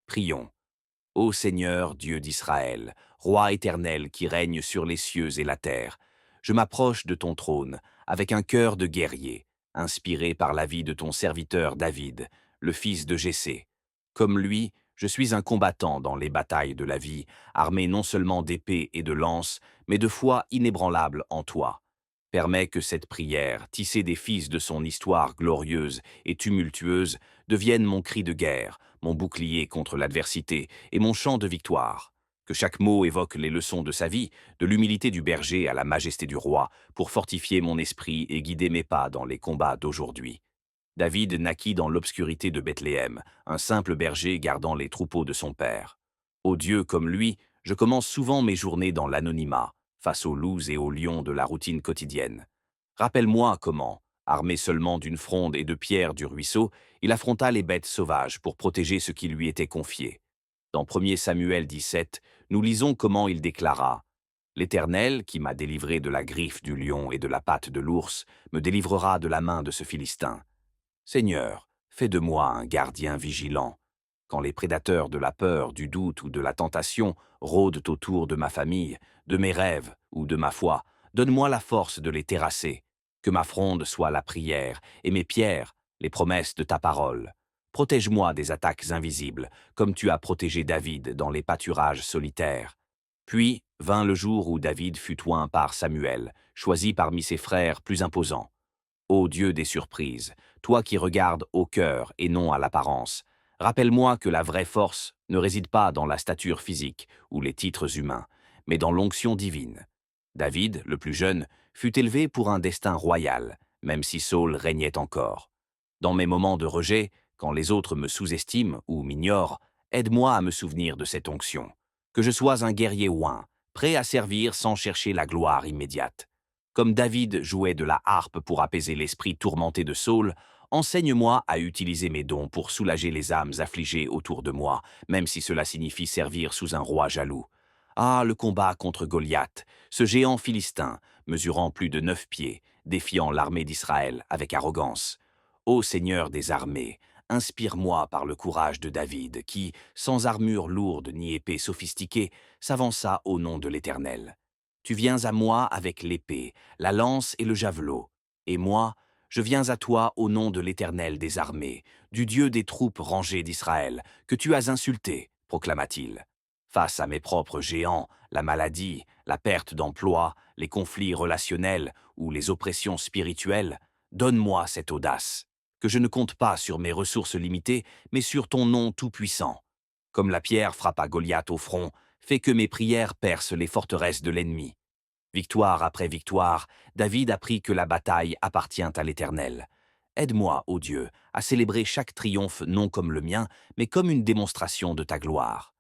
Prions. Ô Seigneur, Dieu d'Israël, Roi éternel qui règne sur les cieux et la terre, je m'approche de ton trône avec un cœur de guerrier, inspiré par la vie de ton serviteur David, le fils de Jessé. Comme lui, je suis un combattant dans les batailles de la vie, armé non seulement d'épée et de lance, mais de foi inébranlable en toi. Permets que cette prière, tissée des fils de son histoire glorieuse et tumultueuse, devienne mon cri de guerre, mon bouclier contre l'adversité et mon chant de victoire. Que chaque mot évoque les leçons de sa vie, de l'humilité du berger à la majesté du roi, pour fortifier mon esprit et guider mes pas dans les combats d'aujourd'hui. David naquit dans l'obscurité de Bethléem, un simple berger gardant les troupeaux de son père. Ô Dieu comme lui, je commence souvent mes journées dans l'anonymat, face aux loups et aux lions de la routine quotidienne. Rappelle-moi comment, armé seulement d'une fronde et de pierres du ruisseau, il affronta les bêtes sauvages pour protéger ce qui lui était confié. Dans 1er Samuel 17, nous lisons comment il déclara « L'Éternel, qui m'a délivré de la griffe du lion et de la patte de l'ours, me délivrera de la main de ce Philistin. Seigneur, fais de moi un gardien vigilant. Quand les prédateurs de la peur, du doute ou de la tentation rôdent autour de ma famille, de mes rêves ou de ma foi, donne-moi la force de les terrasser. Que ma fronde soit la prière et mes pierres, les promesses de ta parole. Protège-moi des attaques invisibles, comme tu as protégé David dans les pâturages solitaires. Puis vint le jour où David fut oint par Samuel, choisi parmi ses frères plus imposants. Ô Dieu des surprises, toi qui regardes au cœur et non à l'apparence, rappelle-moi que la vraie force ne réside pas dans la stature physique ou les titres humains, mais dans l'onction divine. David, le plus jeune, fut élevé pour un destin royal, même si Saül régnait encore. Dans mes moments de rejet, quand les autres me sous-estiment ou m'ignorent, aide-moi à me souvenir de cette onction. Que je sois un guerrier oint, prêt à servir sans chercher la gloire immédiate. Comme David jouait de la harpe pour apaiser l'esprit tourmenté de Saül, enseigne-moi à utiliser mes dons pour soulager les âmes affligées autour de moi, même si cela signifie servir sous un roi jaloux. Ah, le combat contre Goliath, ce géant philistin, mesurant plus de 9 pieds, défiant l'armée d'Israël avec arrogance. Ô Seigneur des armées, inspire-moi par le courage de David, qui, sans armure lourde ni épée sophistiquée, s'avança au nom de l'Éternel. Tu viens à moi avec l'épée, la lance et le javelot. Et moi, je viens à toi au nom de l'Éternel des armées, du Dieu des troupes rangées d'Israël, que tu as insulté, proclama-t-il. Face à mes propres géants, la maladie, la perte d'emploi, les conflits relationnels ou les oppressions spirituelles, donne-moi cette audace, que je ne compte pas sur mes ressources limitées, mais sur ton nom tout-puissant. Comme la pierre frappa Goliath au front, fais que mes prières percent les forteresses de l'ennemi. Victoire après victoire, David apprit que la bataille appartient à l'Éternel. Aide-moi, ô Dieu, à célébrer chaque triomphe non comme le mien, mais comme une démonstration de ta gloire.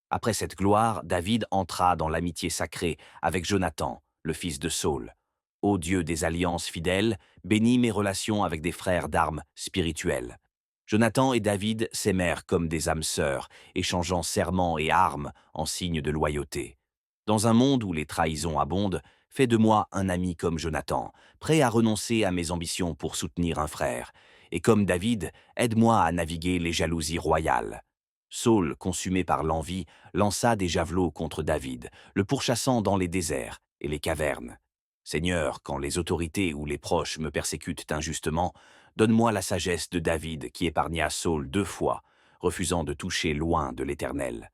Après cette gloire, David entra dans l'amitié sacrée avec Jonathan, le fils de Saül. Ô Dieu des alliances fidèles, bénis mes relations avec des frères d'armes spirituelles. Jonathan et David s'aimèrent comme des âmes sœurs, échangeant serments et armes en signe de loyauté. Dans un monde où les trahisons abondent, fais de moi un ami comme Jonathan, prêt à renoncer à mes ambitions pour soutenir un frère. Et comme David, aide-moi à naviguer les jalousies royales. Saül, consumé par l'envie, lança des javelots contre David, le pourchassant dans les déserts et les cavernes. Seigneur, quand les autorités ou les proches me persécutent injustement, donne-moi la sagesse de David qui épargna Saül 2 fois, refusant de toucher loin de l'Éternel.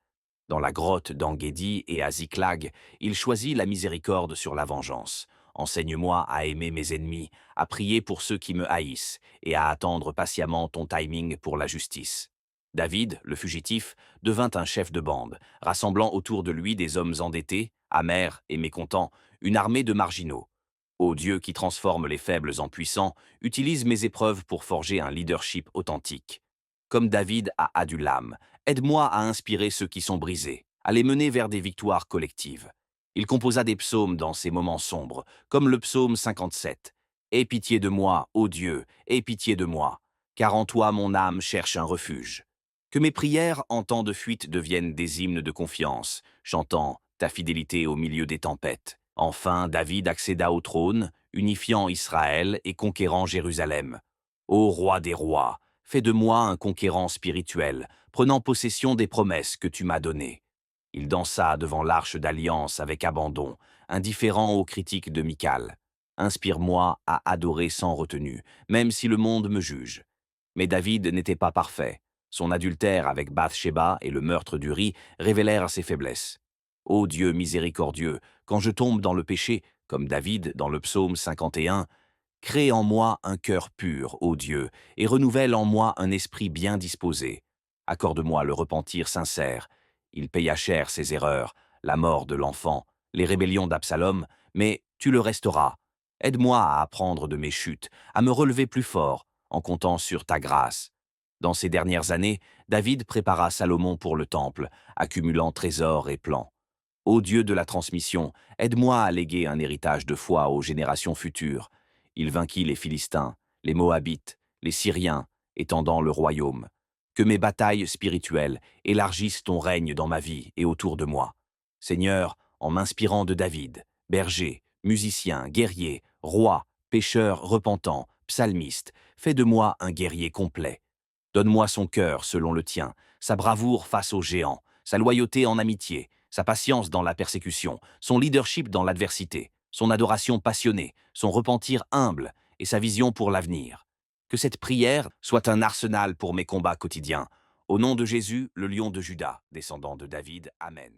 Dans la grotte d'En-Guédi et à Ziklag, il choisit la miséricorde sur la vengeance. Enseigne-moi à aimer mes ennemis, à prier pour ceux qui me haïssent et à attendre patiemment ton timing pour la justice. David, le fugitif, devint un chef de bande, rassemblant autour de lui des hommes endettés, amers et mécontents, une armée de marginaux. Ô Dieu qui transforme les faibles en puissants, utilise mes épreuves pour forger un leadership authentique. Comme David à Adullam, aide-moi à inspirer ceux qui sont brisés, à les mener vers des victoires collectives. Il composa des psaumes dans ces moments sombres, comme le psaume 57. « Aie pitié de moi, ô Dieu, aie pitié de moi, car en toi mon âme cherche un refuge. » Que mes prières en temps de fuite deviennent des hymnes de confiance, chantant ta fidélité au milieu des tempêtes. Enfin, David accéda au trône, unifiant Israël et conquérant Jérusalem. Ô roi des rois, Fais de moi un conquérant spirituel, prenant possession des promesses que tu m'as données. Il dansa devant l'arche d'alliance avec abandon, indifférent aux critiques de Michal. Inspire-moi à adorer sans retenue, même si le monde me juge. Mais David n'était pas parfait. Son adultère avec Bathsheba et le meurtre d'Uri révélèrent ses faiblesses. Ô Dieu miséricordieux, quand je tombe dans le péché, comme David dans le psaume 51, crée en moi un cœur pur, ô Dieu, et renouvelle en moi un esprit bien disposé. Accorde-moi le repentir sincère. Il paya cher ses erreurs, la mort de l'enfant, les rébellions d'Absalom, mais tu le resteras. Aide-moi à apprendre de mes chutes, à me relever plus fort, en comptant sur ta grâce. Dans ces dernières années, David prépara Salomon pour le temple, accumulant trésors et plans. Ô Dieu de la transmission, aide-moi à léguer un héritage de foi aux générations futures. Il vainquit les Philistins, les Moabites, les Syriens, étendant le royaume. Que mes batailles spirituelles élargissent ton règne dans ma vie et autour de moi. Seigneur, en m'inspirant de David, berger, musicien, guerrier, roi, pécheur repentant, psalmiste, fais de moi un guerrier complet. Donne-moi son cœur selon le tien, sa bravoure face aux géants, sa loyauté en amitié, sa patience dans la persécution, son leadership dans l'adversité, son adoration passionnée, son repentir humble et sa vision pour l'avenir. Que cette prière soit un arsenal pour mes combats quotidiens. Au nom de Jésus, le lion de Juda, descendant de David. Amen.